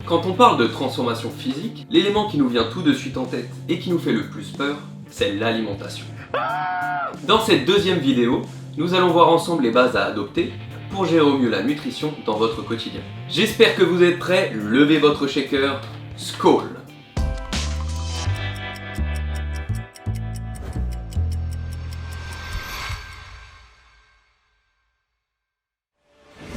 Quand on parle de transformation physique, l'élément qui nous vient tout de suite en tête et qui nous fait le plus peur, c'est l'alimentation. Dans cette deuxième vidéo, nous allons voir ensemble les bases à adopter pour gérer au mieux la nutrition dans votre quotidien. J'espère que vous êtes prêts, levez votre shaker, skål!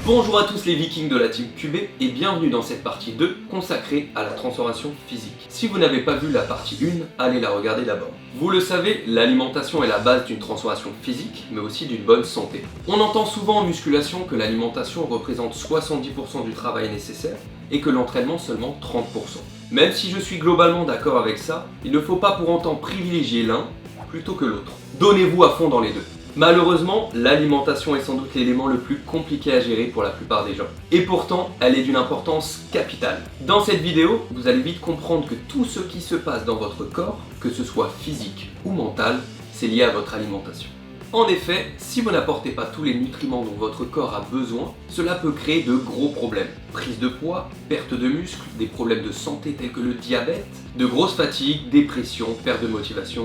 Bonjour à tous les vikings de la team QB et bienvenue dans cette partie 2 consacrée à la transformation physique. Si vous n'avez pas vu la partie 1, allez la regarder d'abord. Vous le savez, l'alimentation est la base d'une transformation physique mais aussi d'une bonne santé. On entend souvent en musculation que l'alimentation représente 70% du travail nécessaire et que l'entraînement seulement 30%. Même si je suis globalement d'accord avec ça, il ne faut pas pour autant privilégier l'un plutôt que l'autre. Donnez-vous à fond dans les deux. Malheureusement, l'alimentation est sans doute l'élément le plus compliqué à gérer pour la plupart des gens. Et pourtant, elle est d'une importance capitale. Dans cette vidéo, vous allez vite comprendre que tout ce qui se passe dans votre corps, que ce soit physique ou mental, c'est lié à votre alimentation. En effet, si vous n'apportez pas tous les nutriments dont votre corps a besoin, cela peut créer de gros problèmes. Prise de poids, perte de muscles, des problèmes de santé tels que le diabète, de grosses fatigues, dépression, perte de motivation,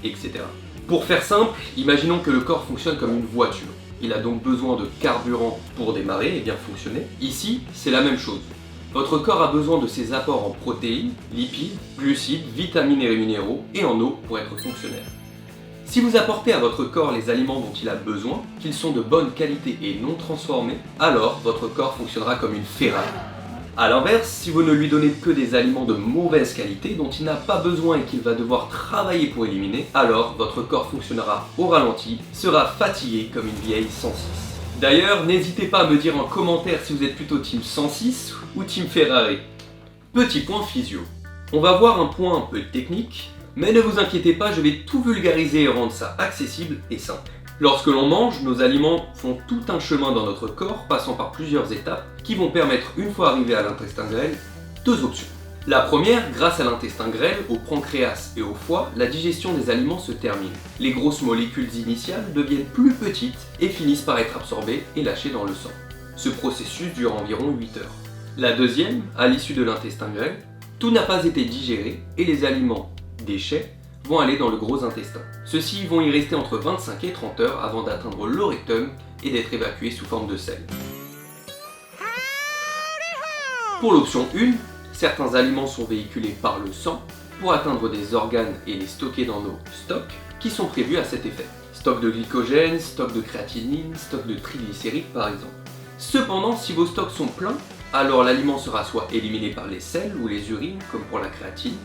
etc. Pour faire simple, imaginons que le corps fonctionne comme une voiture. Il a donc besoin de carburant pour démarrer et bien fonctionner. Ici, c'est la même chose. Votre corps a besoin de ses apports en protéines, lipides, glucides, vitamines et minéraux et en eau pour être fonctionnel. Si vous apportez à votre corps les aliments dont il a besoin, qu'ils sont de bonne qualité et non transformés, alors votre corps fonctionnera comme une Ferrari. A l'inverse, si vous ne lui donnez que des aliments de mauvaise qualité dont il n'a pas besoin et qu'il va devoir travailler pour éliminer, alors votre corps fonctionnera au ralenti, sera fatigué comme une vieille 106. D'ailleurs, n'hésitez pas à me dire en commentaire si vous êtes plutôt team 106 ou team Ferrari. Petit point physio. On va voir un point un peu technique, mais ne vous inquiétez pas, je vais tout vulgariser et rendre ça accessible et simple. Lorsque l'on mange, nos aliments font tout un chemin dans notre corps, passant par plusieurs étapes, qui vont permettre, une fois arrivés à l'intestin grêle, deux options. La première, grâce à l'intestin grêle, au pancréas et au foie, la digestion des aliments se termine. Les grosses molécules initiales deviennent plus petites et finissent par être absorbées et lâchées dans le sang. Ce processus dure environ 8 heures. La deuxième, à l'issue de l'intestin grêle, tout n'a pas été digéré et les aliments, déchets, vont aller dans le gros intestin. Ceux-ci vont y rester entre 25 et 30 heures avant d'atteindre le rectum et d'être évacués sous forme de sel. Pour l'option 1, certains aliments sont véhiculés par le sang pour atteindre des organes et les stocker dans nos stocks qui sont prévus à cet effet. Stock de glycogène, stock de créatinine, stock de triglycérides par exemple. Cependant, si vos stocks sont pleins, alors l'aliment sera soit éliminé par les selles ou les urines comme pour la créatine,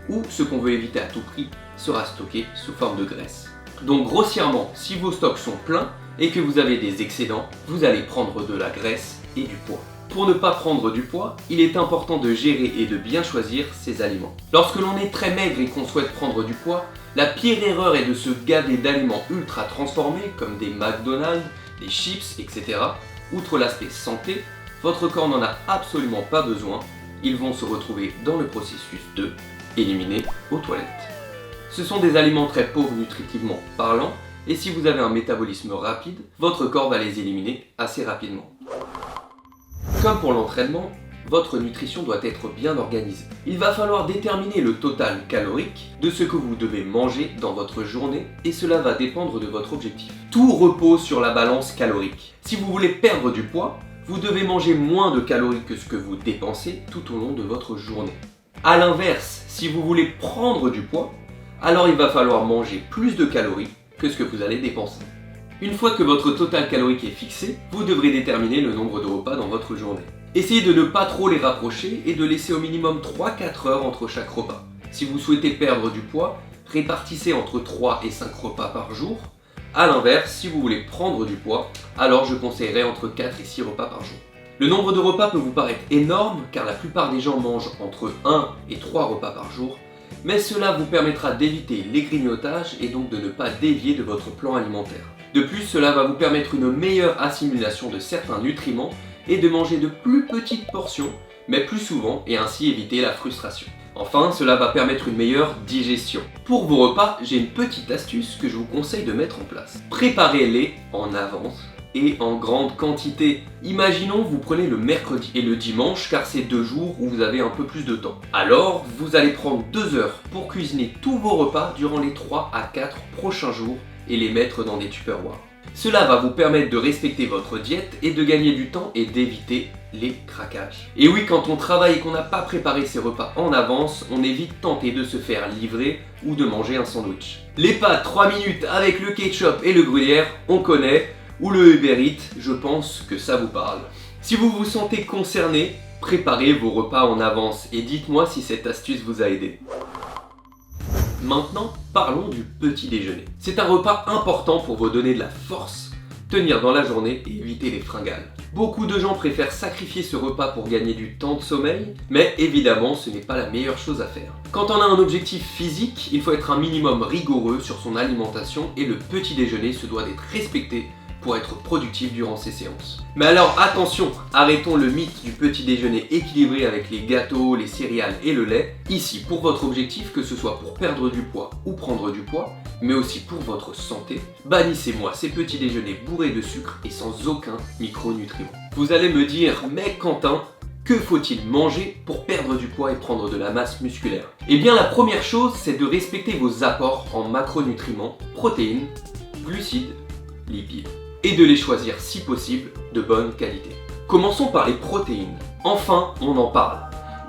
ou ce qu'on veut éviter à tout prix sera stocké sous forme de graisse. Donc grossièrement, si vos stocks sont pleins et que vous avez des excédents, vous allez prendre de la graisse et du poids. Pour ne pas prendre du poids, il est important de gérer et de bien choisir ses aliments. Lorsque l'on est très maigre et qu'on souhaite prendre du poids, la pire erreur est de se gaver d'aliments ultra transformés comme des McDonald's, des chips, etc. Outre l'aspect santé, votre corps n'en a absolument pas besoin, ils vont se retrouver dans le processus de éliminés aux toilettes. Ce sont des aliments très pauvres nutritivement parlant et si vous avez un métabolisme rapide, votre corps va les éliminer assez rapidement. Comme pour l'entraînement, votre nutrition doit être bien organisée. Il va falloir déterminer le total calorique de ce que vous devez manger dans votre journée et cela va dépendre de votre objectif. Tout repose sur la balance calorique. Si vous voulez perdre du poids, vous devez manger moins de calories que ce que vous dépensez tout au long de votre journée. A l'inverse, si vous voulez prendre du poids, alors il va falloir manger plus de calories que ce que vous allez dépenser. Une fois que votre total calorique est fixé, vous devrez déterminer le nombre de repas dans votre journée. Essayez de ne pas trop les rapprocher et de laisser au minimum 3-4 heures entre chaque repas. Si vous souhaitez perdre du poids, répartissez entre 3 et 5 repas par jour. A l'inverse, si vous voulez prendre du poids, alors je conseillerais entre 4 et 6 repas par jour. Le nombre de repas peut vous paraître énorme car la plupart des gens mangent entre 1 et 3 repas par jour, mais cela vous permettra d'éviter les grignotages et donc de ne pas dévier de votre plan alimentaire. De plus, cela va vous permettre une meilleure assimilation de certains nutriments et de manger de plus petites portions, mais plus souvent et ainsi éviter la frustration. Enfin, cela va permettre une meilleure digestion. Pour vos repas, j'ai une petite astuce que je vous conseille de mettre en place. Préparez-les en avance et en grande quantité. Imaginons vous prenez le mercredi et le dimanche car c'est 2 jours où vous avez un peu plus de temps. Alors vous allez prendre 2 heures pour cuisiner tous vos repas durant les 3 à 4 prochains jours et les mettre dans des Tupperware. Cela va vous permettre de respecter votre diète et de gagner du temps et d'éviter les craquages. Et oui, quand on travaille et qu'on n'a pas préparé ses repas en avance, on est vite tenté de se faire livrer ou de manger un sandwich. Les pâtes 3 minutes avec le ketchup et le gruyère, on connaît, ou le Uber Eats, je pense que ça vous parle. Si vous vous sentez concerné, préparez vos repas en avance et dites-moi si cette astuce vous a aidé. Maintenant, parlons du petit déjeuner. C'est un repas important pour vous donner de la force, tenir dans la journée et éviter les fringales. Beaucoup de gens préfèrent sacrifier ce repas pour gagner du temps de sommeil, mais évidemment ce n'est pas la meilleure chose à faire. Quand on a un objectif physique, il faut être un minimum rigoureux sur son alimentation et le petit déjeuner se doit d'être respecté pour être productif durant ces séances. Mais alors attention, arrêtons le mythe du petit déjeuner équilibré avec les gâteaux, les céréales et le lait. Ici, pour votre objectif, que ce soit pour perdre du poids ou prendre du poids, mais aussi pour votre santé, bannissez-moi ces petits déjeuners bourrés de sucre et sans aucun micronutriment. Vous allez me dire, mais Quentin, que faut-il manger pour perdre du poids et prendre de la masse musculaire? Eh bien la première chose, c'est de respecter vos apports en macronutriments, protéines, glucides, lipides, et de les choisir si possible de bonne qualité. Commençons par les protéines. Enfin, on en parle.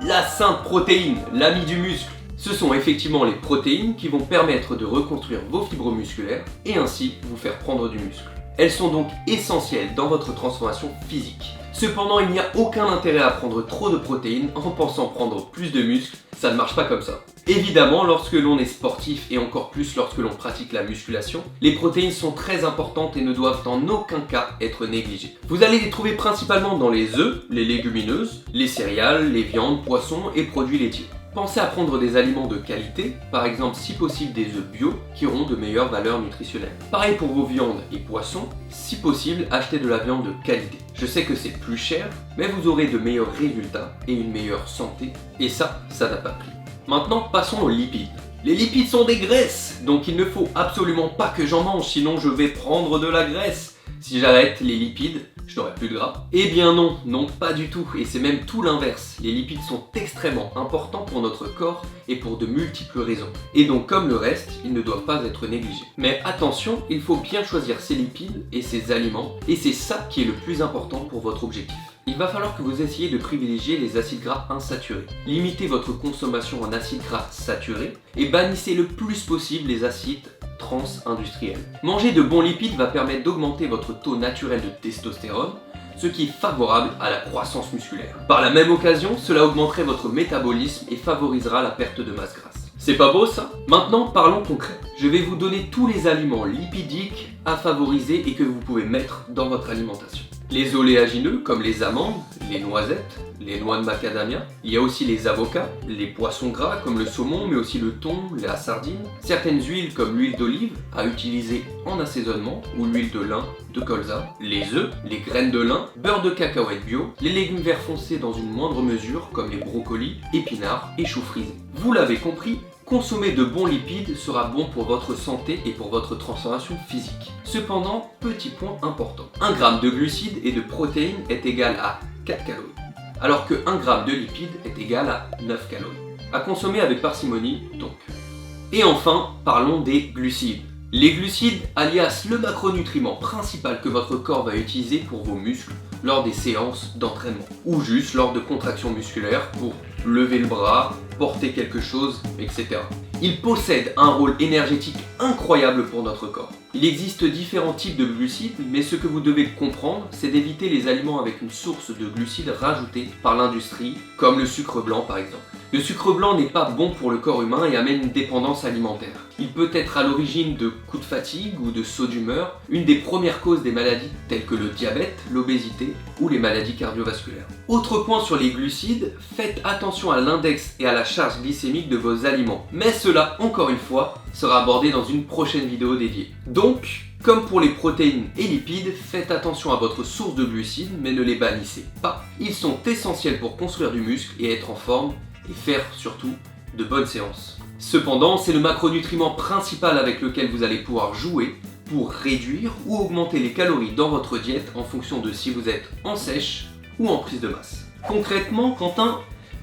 La sainte protéine, l'ami du muscle. Ce sont effectivement les protéines qui vont permettre de reconstruire vos fibres musculaires et ainsi vous faire prendre du muscle. Elles sont donc essentielles dans votre transformation physique. Cependant, il n'y a aucun intérêt à prendre trop de protéines en pensant prendre plus de muscles, ça ne marche pas comme ça. Évidemment, lorsque l'on est sportif et encore plus lorsque l'on pratique la musculation, les protéines sont très importantes et ne doivent en aucun cas être négligées. Vous allez les trouver principalement dans les œufs, les légumineuses, les céréales, les viandes, poissons et produits laitiers. Pensez à prendre des aliments de qualité, par exemple si possible des œufs bio qui auront de meilleures valeurs nutritionnelles. Pareil pour vos viandes et poissons, si possible achetez de la viande de qualité. Je sais que c'est plus cher, mais vous aurez de meilleurs résultats et une meilleure santé, et ça n'a pas de prix. Maintenant passons aux lipides. Les lipides sont des graisses, donc il ne faut absolument pas que j'en mange, sinon je vais prendre de la graisse. Si j'arrête les lipides, je n'aurai plus de gras. Eh bien non, non pas du tout, et c'est même tout l'inverse. Les lipides sont extrêmement importants pour notre corps et pour de multiples raisons. Et donc comme le reste, ils ne doivent pas être négligés. Mais attention, il faut bien choisir ses lipides et ses aliments, et c'est ça qui est le plus important pour votre objectif. Il va falloir que vous essayiez de privilégier les acides gras insaturés. Limitez votre consommation en acides gras saturés et bannissez le plus possible les acides trans-industriels. Manger de bons lipides va permettre d'augmenter votre taux naturel de testostérone, ce qui est favorable à la croissance musculaire. Par la même occasion, cela augmenterait votre métabolisme et favorisera la perte de masse grasse. C'est pas beau ça? Maintenant parlons concret. Je vais vous donner tous les aliments lipidiques à favoriser et que vous pouvez mettre dans votre alimentation. Les oléagineux comme les amandes, les noisettes, les noix de macadamia. Il y a aussi les avocats, les poissons gras comme le saumon mais aussi le thon, la sardine. Certaines huiles comme l'huile d'olive à utiliser en assaisonnement ou l'huile de lin, de colza. Les œufs, les graines de lin, beurre de cacahuète bio, les légumes verts foncés dans une moindre mesure comme les brocolis, épinards et choux frisés. Vous l'avez compris, consommer de bons lipides sera bon pour votre santé et pour votre transformation physique. Cependant, petit point important, 1 g de glucides et de protéines est égal à 4 calories, alors que 1 g de lipides est égal à 9 calories. À consommer avec parcimonie donc. Et enfin, parlons des glucides. Les glucides, alias le macronutriment principal que votre corps va utiliser pour vos muscles lors des séances d'entraînement, ou juste lors de contractions musculaires pour lever le bras, porter quelque chose, etc. Il possède un rôle énergétique incroyable pour notre corps. Il existe différents types de glucides, mais ce que vous devez comprendre, c'est d'éviter les aliments avec une source de glucides rajoutés par l'industrie, comme le sucre blanc par exemple. Le sucre blanc n'est pas bon pour le corps humain et amène une dépendance alimentaire. Il peut être à l'origine de coups de fatigue ou de sauts d'humeur, une des premières causes des maladies telles que le diabète, l'obésité ou les maladies cardiovasculaires. Autre point sur les glucides, faites attention à l'index et à la charge glycémique de vos aliments. Mais cela, encore une fois, sera abordé dans une prochaine vidéo dédiée. Donc, comme pour les protéines et lipides, faites attention à votre source de glucides, mais ne les bannissez pas. Ils sont essentiels pour construire du muscle et être en forme, et faire surtout de bonnes séances. Cependant, c'est le macronutriment principal avec lequel vous allez pouvoir jouer pour réduire ou augmenter les calories dans votre diète en fonction de si vous êtes en sèche ou en prise de masse. Concrètement, Quentin,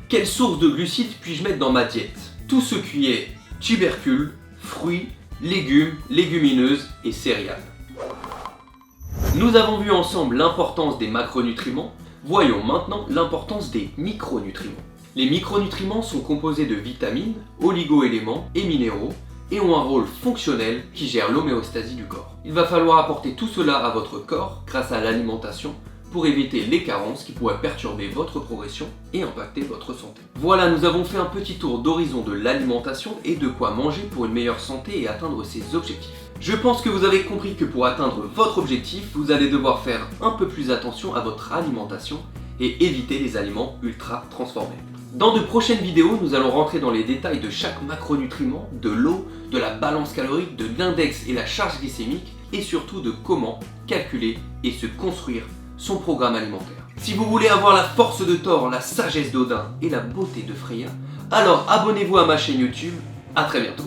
quelle source de glucides puis-je mettre dans ma diète? Tout ce qui est tubercules, fruits, légumes, légumineuses et céréales. Nous avons vu ensemble l'importance des macronutriments, voyons maintenant l'importance des micronutriments. Les micronutriments sont composés de vitamines, oligo-éléments et minéraux et ont un rôle fonctionnel qui gère l'homéostasie du corps. Il va falloir apporter tout cela à votre corps grâce à l'alimentation pour éviter les carences qui pourraient perturber votre progression et impacter votre santé. Voilà, nous avons fait un petit tour d'horizon de l'alimentation et de quoi manger pour une meilleure santé et atteindre ses objectifs. Je pense que vous avez compris que pour atteindre votre objectif, vous allez devoir faire un peu plus attention à votre alimentation et éviter les aliments ultra transformés. Dans de prochaines vidéos, nous allons rentrer dans les détails de chaque macronutriment, de l'eau, de la balance calorique, de l'index et la charge glycémique et surtout de comment calculer et se construire son programme alimentaire. Si vous voulez avoir la force de Thor, la sagesse d'Odin et la beauté de Freya, alors abonnez-vous à ma chaîne YouTube. À très bientôt.